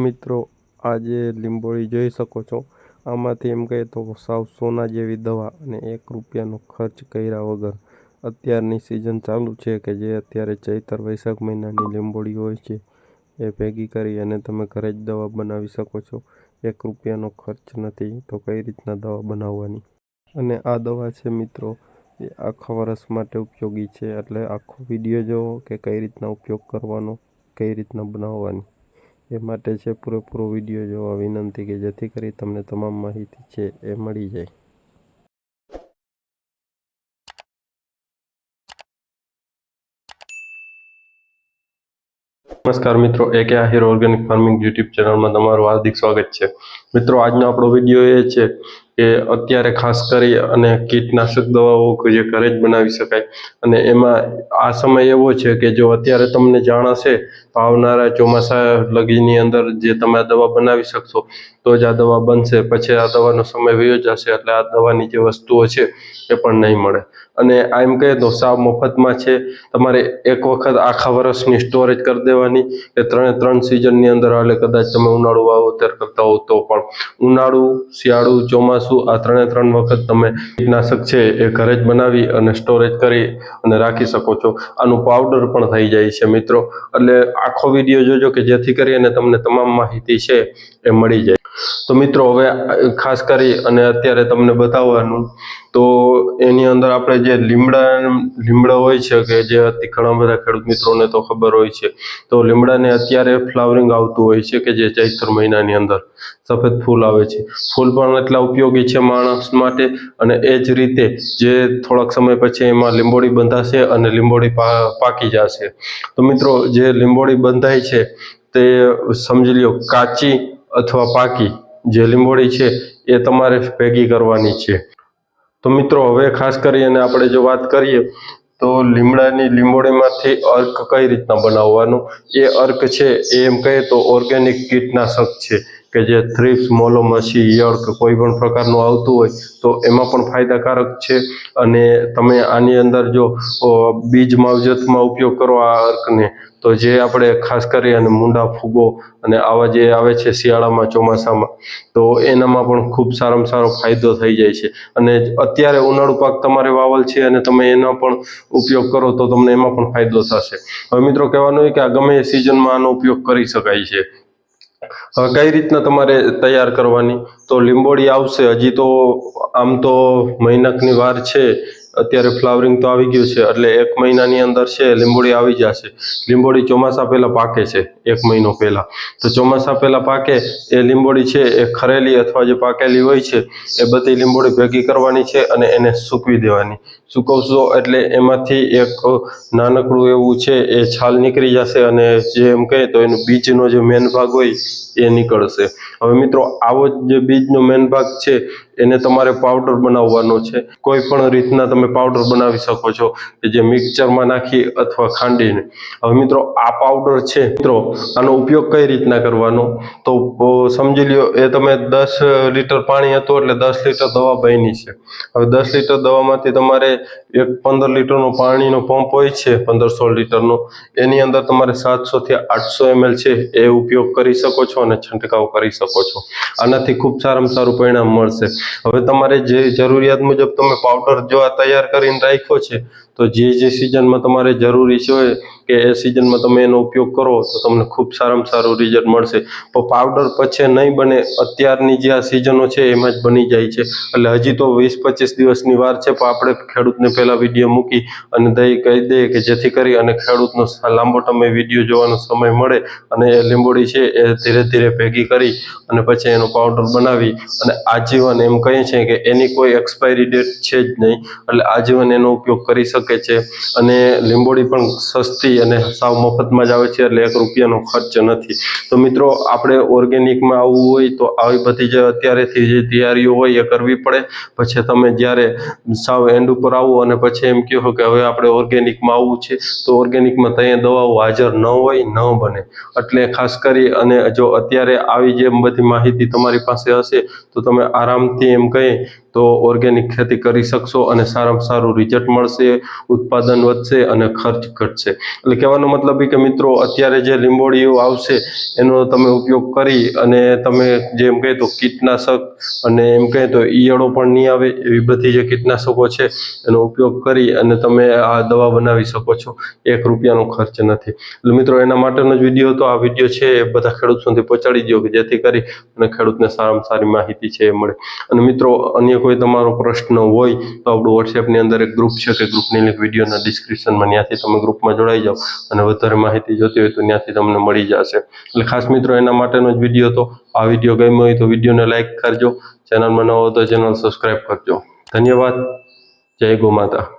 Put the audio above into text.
મિત્રો આજે લીંબોળી જોઈ શકો છો। આમાંથી એમ કહીએ તો સાવ સોના જેવી દવા અને ₹1નો ખર્ચ કર્યા વગર અત્યારની સિઝન ચાલુ છે કે જે અત્યારે ચૈતર વૈશાખ મહિનાની લીંબોળી હોય છે એ ભેગી કરી અને તમે ઘરે જ દવા બનાવી શકો છો। ₹1નો ખર્ચ નથી તો કઈ રીતના દવા બનાવવાની અને આ દવા છે મિત્રો એ આખા વર્ષ માટે ઉપયોગી છે। એટલે આખો વિડીયો જોવો કે કઈ રીતના ઉપયોગ કરવાનો, કઈ રીતના બનાવવાની એ માટે છે પૂરેપૂરો વિડીયો જોવા વિનંતી કે જેથી કરી તમને તમામ માહિતી છે એ મળી જાય। નમસ્કાર મિત્રો, AK Ahir organic farming YouTube ચેનલમાં તમારું હાર્દિક સ્વાગત છે। મિત્રો આજનો આપણો વિડીયો એ છે કે અત્યારે ખાસ કરી અને કીટનાશક દવાઓ જે ઘરે જ બનાવી શકાય અને એમાં આ સમય એવો છે કે જો અત્યારે તમને જાણ હશે તો આવનારા ચોમાસા લગીની અંદર જે તમે આ દવા બનાવી શકશો તો જ આ દવા બનશે, પછી આ દવાનો સમય વયો જશે એટલે આ દવાની જે વસ્તુઓ છે એ પણ નહીં મળે। અને આ એમ કહીએ તો સાવ મફતમાં છે। તમારે એક વખત આખા વર્ષની સ્ટોરેજ કરી દેવાની કે 3 સિઝનની અંદર હાલે, કદાચ તમે ઉનાળુ વાવેતર કરતા હો તો પણ ઉનાળુ, શિયાળુ, ચોમાસું આ 3 વખત તમે કીટનાશક છે એ ઘરે જ બનાવી અને સ્ટોરેજ કરી અને રાખી શકો છો। આનું પાવડર પણ થઈ જાય છે મિત્રો, એટલે આખો વિડીયો જોજો કે જેથી કરી અને તમને તમામ માહિતી છે એ મળી જાય। તો મિત્રો હવે ખાસ કરી અને અત્યારે તમને બતાવવાનું તો એની અંદર આપણે જે લીમડા હોય છે કે જે ઘણા બધા ખેડૂત મિત્રોને તો ખબર હોય છે, તો લીમડાને અત્યારે ફ્લાવરિંગ આવતું હોય છે કે જે ચૈત્ર મહિનાની અંદર સફેદ ફૂલ આવે છે। ફૂલ પણ એટલા ઉપયોગી છે માણસ માટે અને એ જ રીતે જે થોડાક સમય પછી એમાં લીંબોળી બંધાશે અને લીંબોળી પાકી જશે। તો મિત્રો જે લીંબોળી બંધાય છે તે સમજી લ્યો કાચી અથવા પાકી જે લીંબોળી છે એ તમારે ભેગી કરવાની છે। તો મિત્રો હવે ખાસ કરી અને આપણે જો વાત કરીએ તો લીંબોળીમાંથી અર્ક કઈ રીતના બનાવવાનું, એ અર્ક છે એ એમ કહીએ તો ઓર્ગેનિક કીટનાશક છે કે જે થ્રિપ્સ, મોલોમસી, યર્ક કોઈ પણ પ્રકારનું આવતું હોય તો એમાં પણ ફાયદાકારક છે। અને તમે આની અંદર જો બીજ માવજતમાં ઉપયોગ કરો આ અર્કને તો જે આપણે ખાસ કરી અને મૂંડા ફૂગો અને આવા જે આવે છે શિયાળામાં, ચોમાસામાં, તો એનામાં પણ ખૂબ સારામાં સારો ફાયદો થઈ જાય છે। અને અત્યારે ઉનાળુ પાક તમારે વાવલ છે અને તમે એનો પણ ઉપયોગ કરો તો તમને એમાં પણ ફાયદો થશે। હવે મિત્રો કહેવાનું હોય કે આ ગમે એ સિઝનમાં આનો ઉપયોગ કરી શકાય છે। હવે કઈ રીતના તમારે તૈયાર કરવાની, તો લીંબોળી આવશે હજી તો આમ તો મહિનાકની વાર છે, અત્યારે ફ્લાવરિંગ તો આવી ગયું છે એટલે 1 મહિનાની અંદર છે લીંબોળી આવી જશે। લીંબોળી ચોમાસા પહેલા પાકે છે, 1 મહિનો પહેલા, તો ચોમાસા પહેલા પાકે એ લીંબોળી છે એ ખરેલી અથવા જે પાકેલી હોય છે એ બધી લીંબોળી ભેગી કરવાની છે અને એને સૂકવી દેવાની। સૂકવશો એટલે એમાંથી એક નાનકડું એવું છે એ છાલ નીકળી જશે અને જે એમ કહે તો એનું બીજનો જે મેન ભાગ હોય એ નીકળશે। હવે મિત્રો આવો જે બીજનો મેન ભાગ છે એને તમારે પાવડર બનાવવાનો છે। કોઈ પણ રીતના તમે પાવડર બનાવી શકો છો કે જે મિક્સચરમાં નાખી અથવા ખાંડીને। હવે મિત્રો આ પાવડર છે મિત્રો આનો ઉપયોગ કઈ રીતના કરવાનો, તો સમજી લ્યો એ તમે 10 લીટર પાણી હતું એટલે 10 લીટર દવા બની છે। હવે 10 લીટર દવામાંથી તમારે એક 15 લીટરનો પાણીનો પંપ હોય છે, 15-16 લીટરનો, એની અંદર તમારે 700 થી 800 ml છે એ ઉપયોગ કરી શકો છો અને છંટકાવ કરી શકો છો। આનાથી ખૂબ સારામાં સારું પરિણામ મળશે। હવે તમારે જે જરૂરિયાત મુજબ તમે પાવડર જો આ તૈયાર કરીને રાખ્યો છે તો જે સિઝનમાં તમારે જરૂરી છે કે એ સિઝનમાં તમે એનો ઉપયોગ કરો તો તમને ખૂબ સારામાં સારું રિઝલ્ટ મળશે। તો પાવડર પછી નહીં બને, અત્યારની જે આ સિઝનો છે એમાં જ બની જાય છે, એટલે હજી તો 20-25 દિવસની વાર છે, પણ આપણે ખેડૂતને પહેલા વિડીયો મૂકી અને કહી દઈએ કે જેથી કરી અને ખેડૂતનો લાંબો સમય વિડીયો જોવાનો સમય મળે અને એ લીંબોળી છે એ ધીરે ધીરે ભેગી કરી અને પછી એનો પાવડર બનાવી અને આજીવન એમ કહીએ છીએ કે એની કોઈ એક્સપાયરી ડેટ છે જ નહીં, એટલે આજીવન એનો ઉપયોગ કરી શકે છે। અને લીંબોળી પણ સસ્તી અને સાવ મફતમાં જ આવે છે એટલે ₹1નો ખર્ચ નથી। તો મિત્રો આપણે ઓર્ગેનિકમાં આવવું હોય તો આવી બધી જે અત્યારેથી જે તૈયારીઓ હોય એ કરવી પડે। પછી તમે જ્યારે સાવ એન્ડ ઉપર આવો અને પછી એમ કહો કે હવે આપણે ઓર્ગેનિકમાં આવવું છે તો ઓર્ગેનિકમાં ત્યાં દવાઓ હાજર ન હોય, ન બને। એટલે ખાસ કરી અને જો અત્યારે આવી જે બધી માહિતી તમારી પાસે હશે તો તમે આરામથી એમ કહીએ તો ઓર્ગેનિક ખેતી કરી શકશો અને સારામાં સારું રિઝલ્ટ મળશે, ઉત્પાદન વધશે અને ખર્ચ ઘટશે. એટલે કહેવાનો મતલબ એ કે મિત્રો અત્યારે જે લીંબોળીઓ આવશે એનો તમે ઉપયોગ કરી અને તમે જેમ કહે તો કીટનાશક અને એમ કહે તો ઈયળો પણ નહીં આવે એવી બધી જે કીટનાશકો છે એનો ઉપયોગ કરી અને તમે આ દવા બનાવી શકો છો. 1 રૂપિયાનો ખર્ચ નથી. એટલે મિત્રો એના માટેનો જ વિડીયો હતો. આ વિડીયો છે એ બધા ખેડૂત સુધી પહોંચાડી દો કે જેથી કરી અને ખેડૂતને સારામાં સારી માહિતી છે એ મળે. અને મિત્રો અન્ય કોઈ તમારો પ્રશ્ન હોય તો આપણું વોટ્સએપની અંદર એક ગ્રુપ છે, કે ગ્રુપની લિંક વિડીયોના ડિસ્ક્રિપ્શનમાં, ત્યાંથી તમે ગ્રુપમાં જોડાઈ જાઓ અને વધારે માહિતી જોતી હોય તો ત્યાંથી તમને મળી જશે. એટલે ખાસ મિત્રો એના માટેનો જ વિડીયો હતો. આ વિડીયો ગમ્યો હોય તો વિડીયોને લાઇક કરજો, ચેનલમાં ન હોય તો ચેનલ સબસ્ક્રાઈબ કરજો. ધન્યવાદ. જય ગો માતા.